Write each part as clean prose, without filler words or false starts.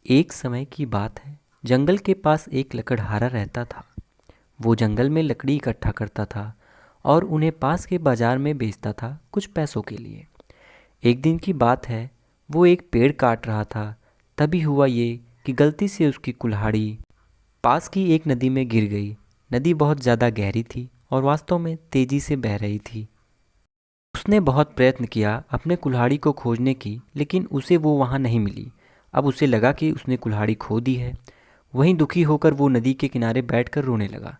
एक समय की बात है, जंगल के पास एक लकड़हारा रहता था। वो जंगल में लकड़ी इकट्ठा करता था और उन्हें पास के बाजार में बेचता था कुछ पैसों के लिए। एक दिन की बात है, वो एक पेड़ काट रहा था। तभी हुआ ये कि गलती से उसकी कुल्हाड़ी पास की एक नदी में गिर गई। नदी बहुत ज़्यादा गहरी थी और वास्तव में तेज़ी से बह रही थी। उसने बहुत प्रयत्न किया अपने कुल्हाड़ी को खोजने की, लेकिन उसे वो वहाँ नहीं मिली। अब उसे लगा कि उसने कुल्हाड़ी खो दी है। वहीं दुखी होकर वो नदी के किनारे बैठकर रोने लगा।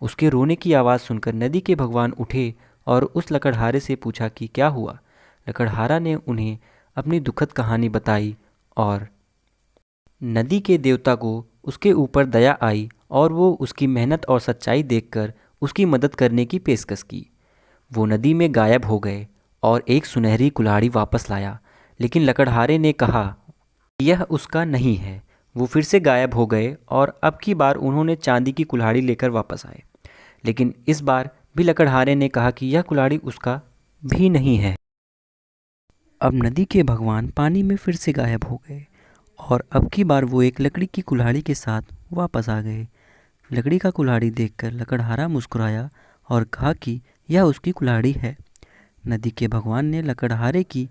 उसके रोने की आवाज़ सुनकर नदी के भगवान उठे और उस लकड़हारे से पूछा कि क्या हुआ। लकड़हारा ने उन्हें अपनी दुखद कहानी बताई और नदी के देवता को उसके ऊपर दया आई और वो उसकी मेहनत और सच्चाई देखकर उसकी मदद करने की पेशकश की। वो नदी में गायब हो गए और एक सुनहरी कुल्हाड़ी वापस लाया, लेकिन लकड़हारे ने कहा यह उसका नहीं है। वो फिर से गायब हो गए और अब की बार उन्होंने चांदी की कुल्हाड़ी लेकर वापस आए, लेकिन इस बार भी लकड़हारे ने कहा कि यह कुल्हाड़ी उसका भी नहीं है। अब नदी के भगवान पानी में फिर से गायब हो गए और अब की बार वो एक लकड़ी की कुल्हाड़ी के साथ वापस आ गए। लकड़ी का कुल्हाड़ी देखकर लकड़हारा मुस्कुराया और कहा कि यह उसकी कुल्हाड़ी है। नदी के भगवान ने लकड़हारे की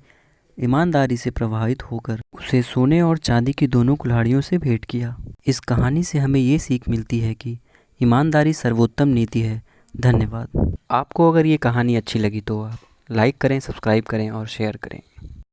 ईमानदारी से प्रभावित होकर उसे सोने और चांदी की दोनों कुल्हाड़ियों से भेंट किया। इस कहानी से हमें ये सीख मिलती है कि ईमानदारी सर्वोत्तम नीति है। धन्यवाद। आपको अगर ये कहानी अच्छी लगी तो आप लाइक करें, सब्सक्राइब करें और शेयर करें।